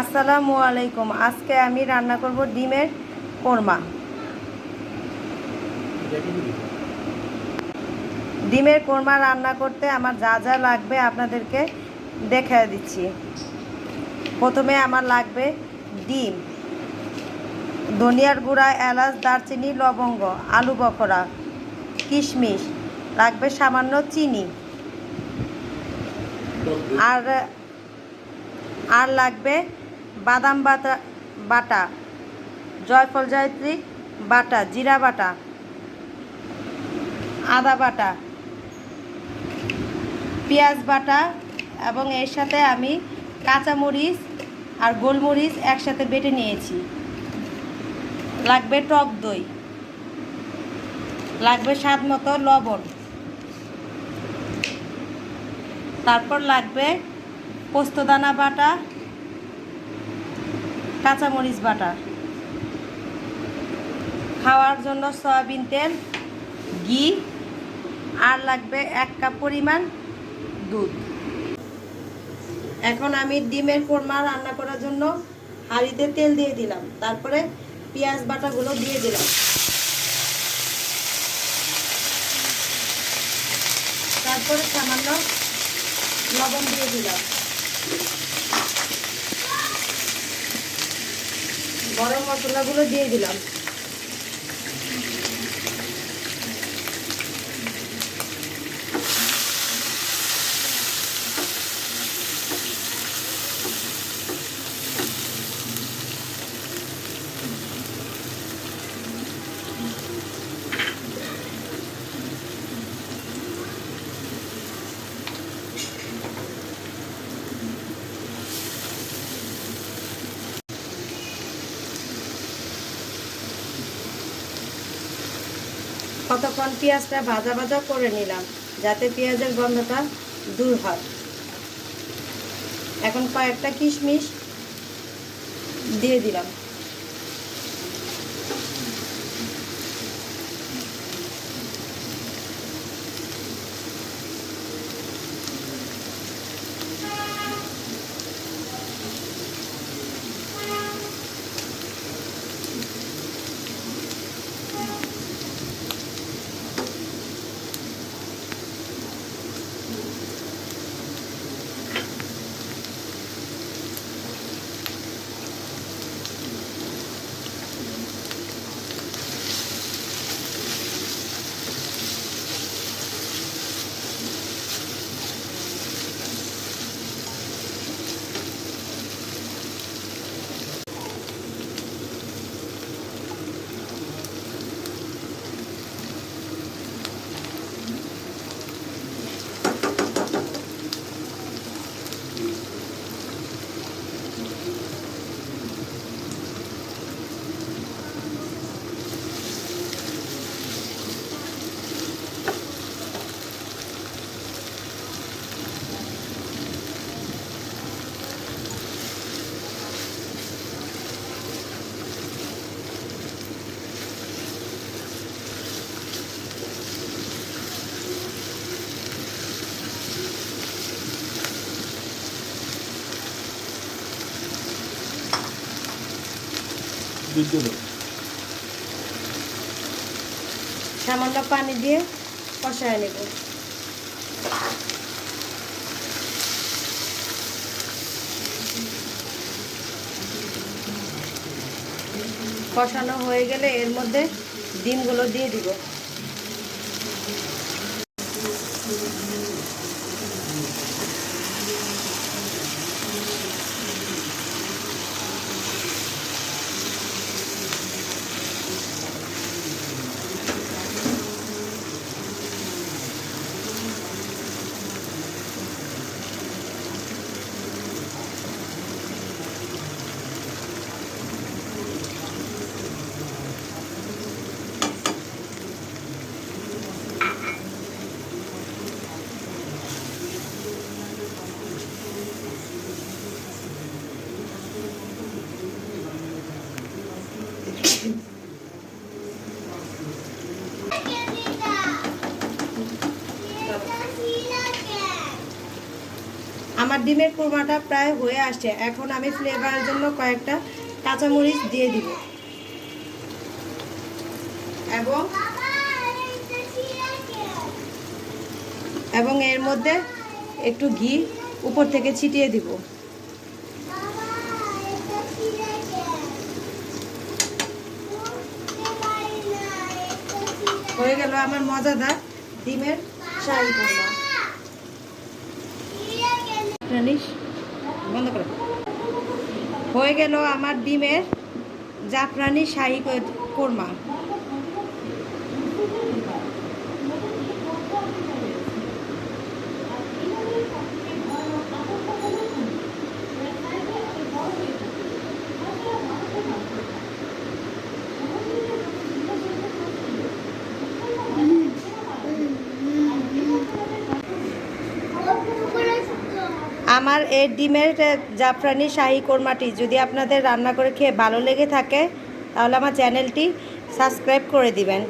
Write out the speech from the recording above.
আসসালামু আলাইকুম। আজকে আমি রান্না করব ডিমের কোরমা। ডিমের কোরমা রান্না করতে আমার যা যা লাগবে আপনাদেরকে দেখিয়ে দিচ্ছি। প্রথমে আমার লাগবে ডিম, ধনিয়ার গুঁড়া, এলাচ, দারচিনি, লবঙ্গ, আলু বখরা, কিশমিশ, লাগবে সামান্য চিনি, আর লাগবে বাদাম বাটা, জয়ফল জয়ত্রী বাটা, জিরা বাটা, আদা বাটা, পেঁয়াজ বাটা, এবং এর সাথে আমি কাঁচামরিচ আর গোলমরিচ একসাথে বেটে নিয়েছি। লাগবে টক দই, লাগবে স্বাদ মতো লবণ, তারপর লাগবে পোস্তদানা বাটা, কাঁচামরিচ বাটা, খাওয়ার জন্য সয়াবিন তেল, ঘি, আর লাগবে 1 কাপ পরিমাণ দুধ। এখন আমি ডিমের কোরমা রান্না করার জন্য হাঁড়িতে তেল দিয়ে দিলাম, তারপরে পেঁয়াজ বাটাগুলো দিয়ে দিলাম, তারপরে সামান্য লবণ দিয়ে দিলাম, গরম মশলাগুলো দিয়ে দিলাম, কতক্ষণ পেঁয়াজটা ভাজা ভাজা করে নিলাম যাতে পেঁয়াজের গন্ধটা দূর হয়। এখন কয়েকটা কিশমিশ দিয়ে দিলাম, সামান্য পানি দিয়ে কষায় নেব। কষানো হয়ে গেলে এর মধ্যে ডিমগুলো দিয়ে দিব। আমার ডিমের কোরমাটা প্রায় হয়ে আসছে। এখন আমি ফ্লেভারের জন্য কয়েকটা কাঁচামরিচ দিয়ে দিব এবং এর মধ্যে একটু ঘি উপর থেকে ছিটিয়ে দিব। হয়ে গেল আমার মজাদার ডিমের শাহী কোরমা। বন্ধ করে। হয়ে গেল আমার ডিমের জাফরানি শাহী কোরমা। আমার এই ডিমের জাফরানি শাহী কোরমাটি যদি আপনাদের রান্না করে খেয়ে ভালো লেগে থাকে তাহলে আমার চ্যানেলটি সাবস্ক্রাইব করে দিবেন।